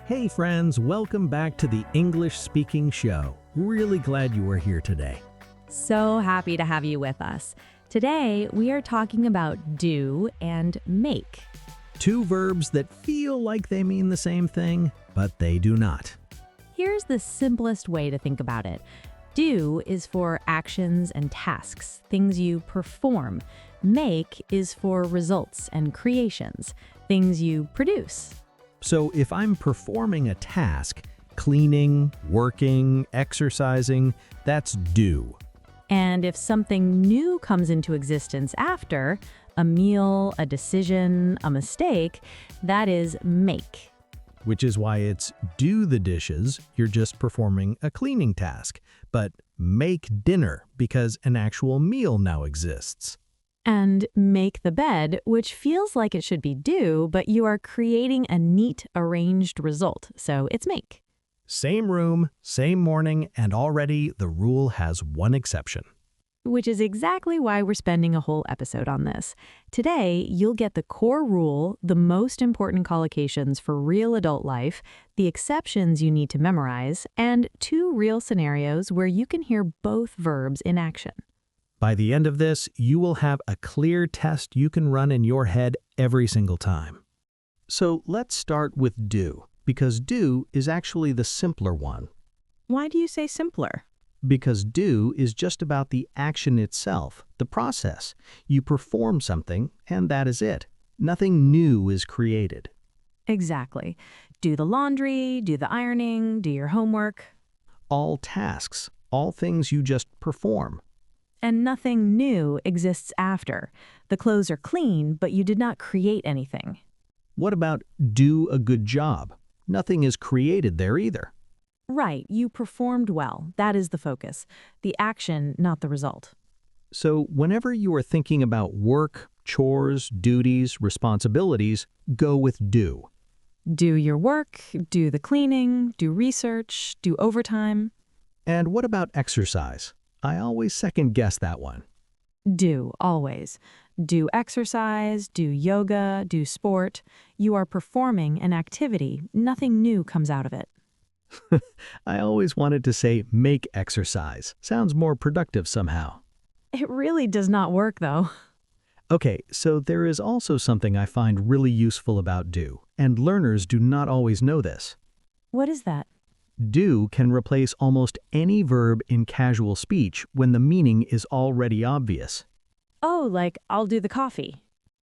Hey friends, welcome back to the English Speaking Show. Really glad you are here today. So happy to have you with us. Today, we are talking about do and make. Two verbs that feel like they mean the same thing, but they do not. Here's the simplest way to think about it. Do is for actions and tasks, things you perform. Make is for results and creations, things you produce. So if I'm performing a task, cleaning, working, exercising, that's do. And if something new comes into existence after, a meal, a decision, a mistake, that is make. Which is why it's do the dishes, you're just performing a cleaning task, but make dinner because an actual meal now exists. And make the bed, which feels like it should be do, but you are creating a neat, arranged result, so it's make. Same room, same morning, and already the rule has one exception. Which is exactly why we're spending a whole episode on this. Today, you'll get the core rule, the most important collocations for real adult life, the exceptions you need to memorize, and two real scenarios where you can hear both verbs in action. By the end of this, you will have a clear test you can run in your head every single time. So let's start with do, because do is actually the simpler one. Why do you say simpler? Because do is just about the action itself, the process. You perform something, and that is it. Nothing new is created. Exactly. Do the laundry, do the ironing, do your homework. All tasks, all things you just perform. And nothing new exists after. The clothes are clean, but you did not create anything. What about do a good job? Nothing is created there either. Right, you performed well. That is the focus. The action, not the result. So whenever you are thinking about work, chores, duties, responsibilities, go with do. Do your work, do the cleaning, do research, do overtime. And what about exercise? I always second-guess that one. Do, always. Do exercise, do yoga, do sport. You are performing an activity. Nothing new comes out of it. I always wanted to say make exercise. Sounds more productive somehow. It really does not work, though. Okay, so there is also something I find really useful about do, and learners do not always know this. What is that? Do can replace almost any verb in casual speech when the meaning is already obvious. Oh, like, I'll do the coffee.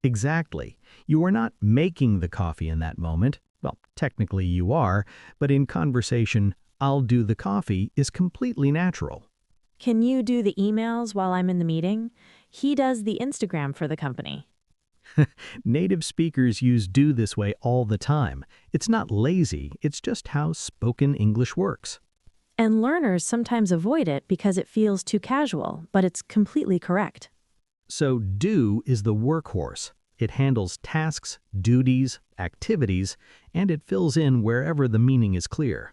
Exactly. You are not making the coffee in that moment. Well, technically you are, but in conversation, I'll do the coffee is completely natural. Can you do the emails while I'm in the meeting? He does the Instagram for the company. Native speakers use do this way all the time. It's not lazy, it's just how spoken English works. And learners sometimes avoid it because it feels too casual, but it's completely correct. So do is the workhorse. It handles tasks, duties, activities, and it fills in wherever the meaning is clear.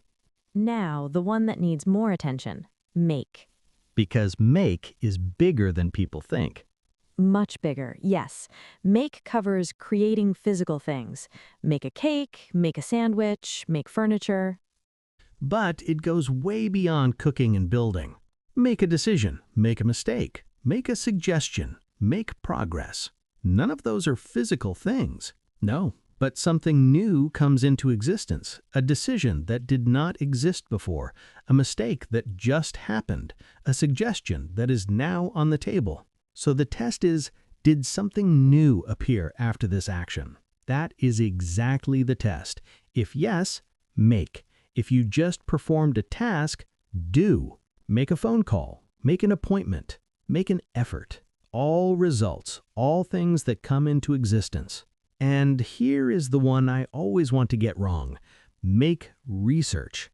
Now, the one that needs more attention, make. Because make is bigger than people think. Much bigger, yes. Make covers creating physical things. Make a cake, make a sandwich, make furniture. But it goes way beyond cooking and building. Make a decision, make a mistake, make a suggestion, make progress. None of those are physical things. No, but something new comes into existence, a decision that did not exist before, a mistake that just happened, a suggestion that is now on the table. So the test is, did something new appear after this action? That is exactly the test. If yes, make. If you just performed a task, do. Make a phone call, make an appointment, make an effort. All results, all things that come into existence. And here is the one I always want to get wrong. Make research.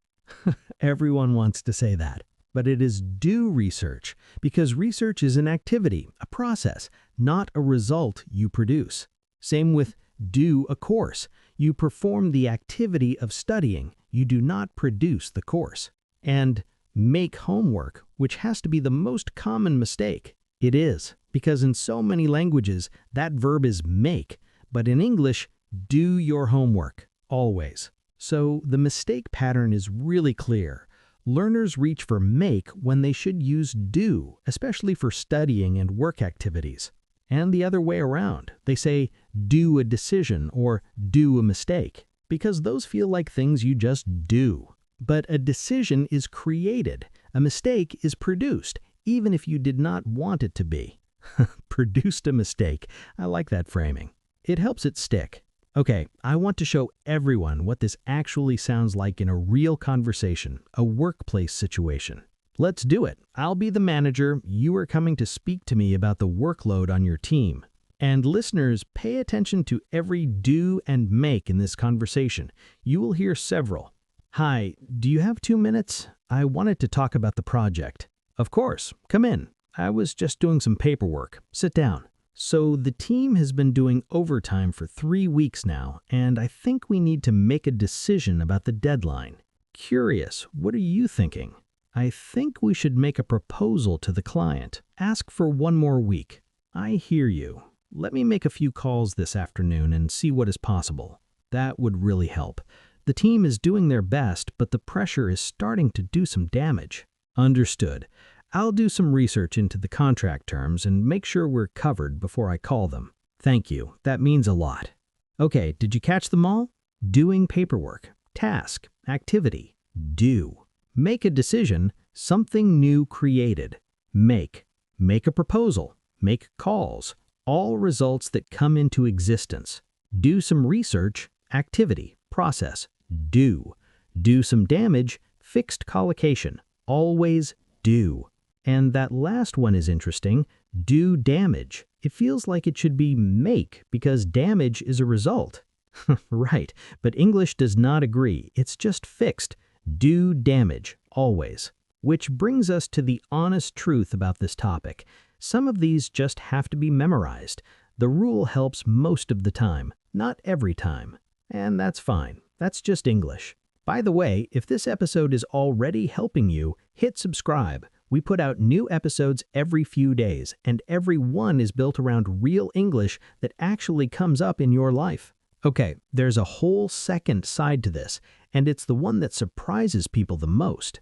Everyone wants to say that. But it is do research, because research is an activity, a process, not a result you produce. Same with do a course. You perform the activity of studying. You do not produce the course. And make homework, which has to be the most common mistake. It is, because in so many languages, that verb is make, but in English, do your homework, always. So the mistake pattern is really clear. Learners reach for make when they should use do, especially for studying and work activities. And the other way around, they say do a decision or do a mistake, because those feel like things you just do. But a decision is created, a mistake is produced, even if you did not want it to be. Produced a mistake. I like that framing. It helps it stick. Okay, I want to show everyone what this actually sounds like in a real conversation, a workplace situation. Let's do it. I'll be the manager. You are coming to speak to me about the workload on your team. And listeners, pay attention to every do and make in this conversation. You will hear several. Hi, do you have 2 minutes? I wanted to talk about the project. Of course, come in. I was just doing some paperwork. Sit down. So the team has been doing overtime for 3 weeks now, and I think we need to make a decision about the deadline. Curious, what are you thinking? I think we should make a proposal to the client. Ask for 1 more week. I hear you. Let me make a few calls this afternoon and see what is possible. That would really help. The team is doing their best, but the pressure is starting to do some damage. Understood. I'll do some research into the contract terms and make sure we're covered before I call them. Thank you. That means a lot. Okay, did you catch them all? Doing paperwork, task, activity, do. Make a decision, something new created. Make a proposal, make calls, all results that come into existence. Do some research, activity, process, do. Do some damage, fixed collocation, always do. And that last one is interesting, do damage. It feels like it should be make because damage is a result. Right, but English does not agree. It's just fixed. Do damage, always. Which brings us to the honest truth about this topic. Some of these just have to be memorized. The rule helps most of the time, not every time. And that's fine. That's just English. By the way, if this episode is already helping you, hit subscribe. We put out new episodes every few days, and every one is built around real English that actually comes up in your life. Okay, there's a whole second side to this, and it's the one that surprises people the most.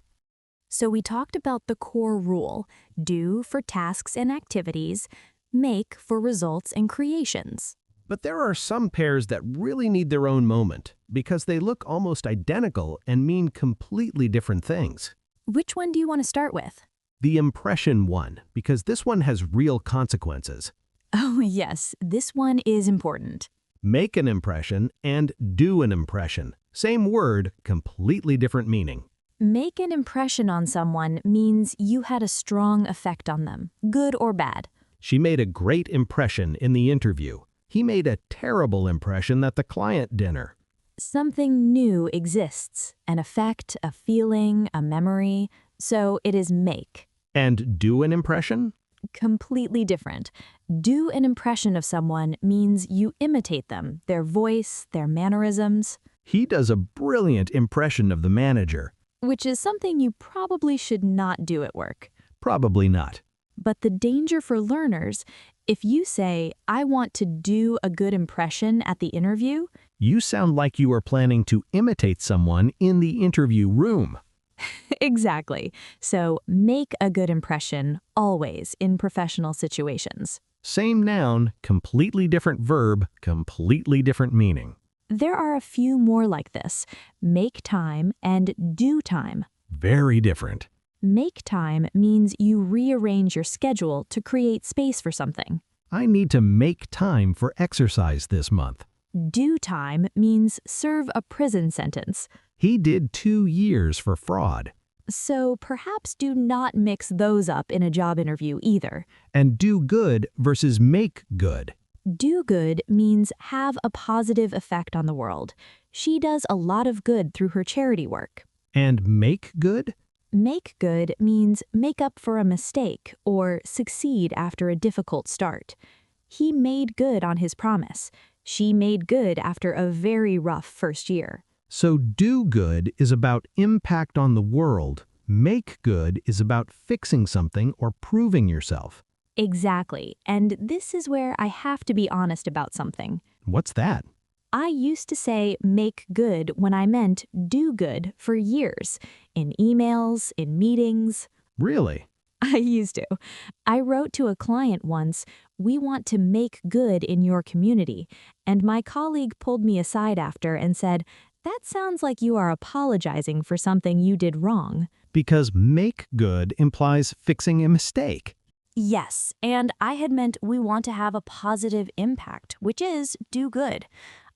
So we talked about the core rule, do for tasks and activities, make for results and creations. But there are some pairs that really need their own moment because they look almost identical and mean completely different things. Which one do you want to start with? The impression one, because this one has real consequences. Oh, yes, this one is important. Make an impression and do an impression. Same word, completely different meaning. Make an impression on someone means you had a strong effect on them, good or bad. She made a great impression in the interview. He made a terrible impression at the client dinner. Something new exists, an effect, a feeling, a memory, so it is make. And do an impression? Completely different. Do an impression of someone means you imitate them, their voice, their mannerisms. He does a brilliant impression of the manager. Which is something you probably should not do at work. Probably not. But the danger for learners, if you say, I want to do a good impression at the interview, you sound like you are planning to imitate someone in the interview room. Exactly. So make a good impression always in professional situations. Same noun, completely different verb, completely different meaning. There are a few more like this. Make time and do time. Very different. Make time means you rearrange your schedule to create space for something. I need to make time for exercise this month. Do time means serve a prison sentence. He did 2 years for fraud. So perhaps do not mix those up in a job interview either. And do good versus make good. Do good means have a positive effect on the world. She does a lot of good through her charity work. And make good? Make good means make up for a mistake or succeed after a difficult start. He made good on his promise. She made good after a very rough first year. So do good is about impact on the world. Make good is about fixing something or proving yourself. Exactly. And this is where I have to be honest about something. What's that? I used to say make good when I meant do good for years, in emails, in meetings. Really? I used to. I wrote to a client once, "We want to make good in your community," and my colleague pulled me aside after and said, "That sounds like you are apologizing for something you did wrong." Because make good implies fixing a mistake. Yes, and I had meant we want to have a positive impact, which is do good.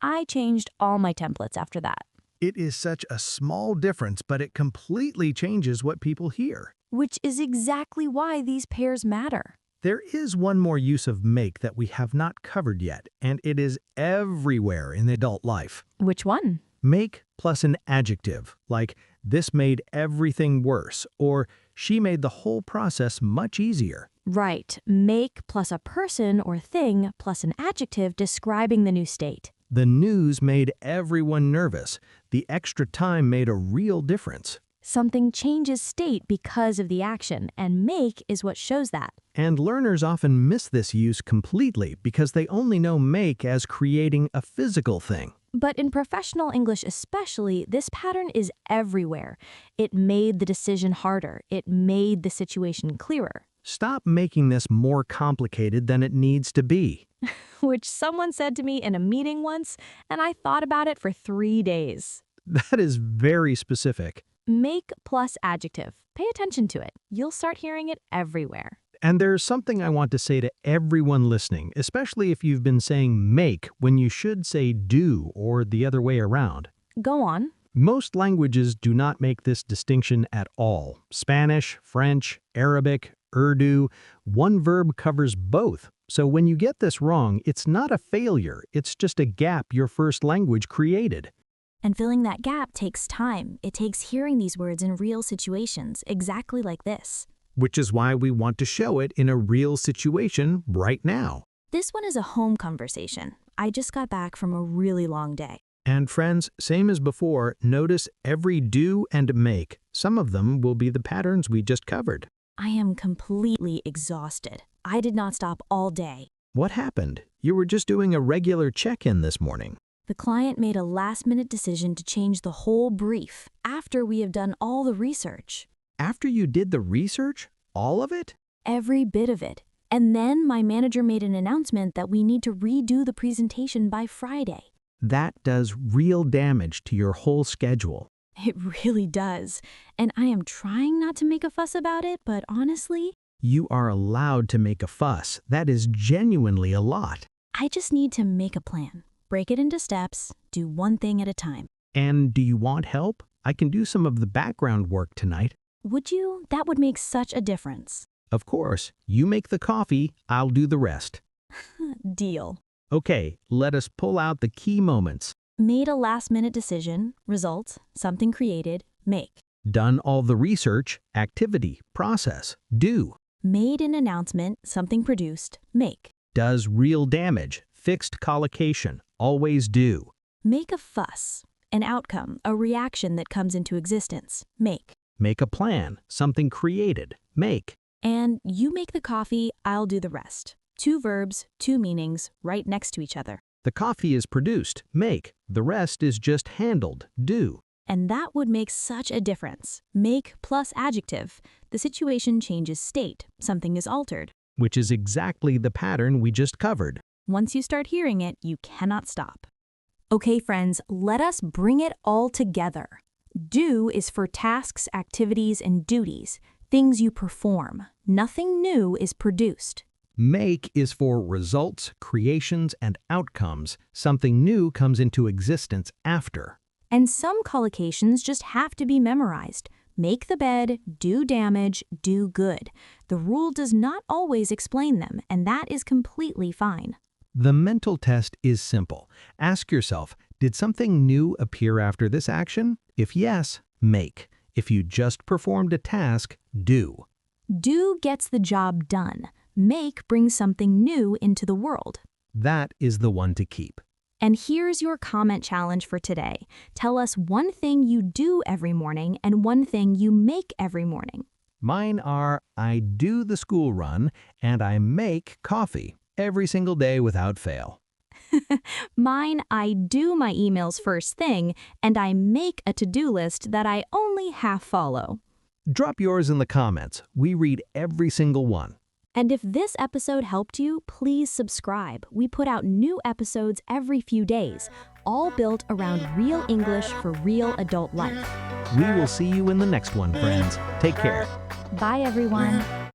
I changed all my templates after that. It is such a small difference, but it completely changes what people hear. Which is exactly why these pairs matter. There is one more use of make that we have not covered yet, and it is everywhere in adult life. Which one? Make plus an adjective, like this made everything worse, or she made the whole process much easier. Right, make plus a person or thing plus an adjective describing the new state. The news made everyone nervous. The extra time made a real difference. Something changes state because of the action, and make is what shows that. And learners often miss this use completely because they only know make as creating a physical thing. But in professional English especially, this pattern is everywhere. It made the decision harder. It made the situation clearer. Stop making this more complicated than it needs to be. Which someone said to me in a meeting once, and I thought about it for 3 days. That is very specific. Make plus adjective. Pay attention to it. You'll start hearing it everywhere. And there's something I want to say to everyone listening, especially if you've been saying make when you should say do or the other way around. Go on. Most languages do not make this distinction at all. Spanish, French, Arabic, Urdu, one verb covers both. So when you get this wrong, it's not a failure, it's just a gap your first language created. And filling that gap takes time. It takes hearing these words in real situations, exactly like this. Which is why we want to show it in a real situation right now. This one is a home conversation. I just got back from a really long day. And friends, same as before, notice every do and make. Some of them will be the patterns we just covered. I am completely exhausted. I did not stop all day. What happened? You were just doing a regular check-in this morning. The client made a last-minute decision to change the whole brief after we have done all the research. After you did the research? All of it? Every bit of it. And then my manager made an announcement that we need to redo the presentation by Friday. That does real damage to your whole schedule. It really does. And I am trying not to make a fuss about it, but honestly, You are allowed to make a fuss. That is genuinely a lot. I just need to make a plan. Break it into steps, do one thing at a time. And do you want help? I can do some of the background work tonight. Would you? That would make such a difference. Of course, you make the coffee, I'll do the rest. Deal. Okay, let us pull out the key moments. Made a last-minute decision, result, something created, make. Done all the research, activity, process, do. Made an announcement, something produced, make. Does real damage, fixed collocation, always do. Make a fuss, an outcome, a reaction that comes into existence, make. Make a plan, something created, make. And you make the coffee, I'll do the rest. 2 verbs, 2 meanings, right next to each other. The coffee is produced, make. The rest is just handled, do. And that would make such a difference. Make plus adjective. The situation changes state. Something is altered. Which is exactly the pattern we just covered. Once you start hearing it, you cannot stop. Okay, friends, let us bring it all together. Do is for tasks, activities, and duties, things you perform. Nothing new is produced. Make is for results, creations, and outcomes. Something new comes into existence after. And some collocations just have to be memorized. Make the bed, do damage, do good. The rule does not always explain them, and that is completely fine. The mental test is simple. Ask yourself, did something new appear after this action? If yes, make. If you just performed a task, do. Do gets the job done. Make brings something new into the world. That is the one to keep. And here's your comment challenge for today. Tell us one thing you do every morning and one thing you make every morning. Mine are, I do the school run and I make coffee every single day without fail. Mine, I do my emails first thing, and I make a to-do list that I only half follow. Drop yours in the comments. We read every single one. And if this episode helped you, please subscribe. We put out new episodes every few days, all built around real English for real adult life. We will see you in the next one, friends. Take care. Bye, everyone.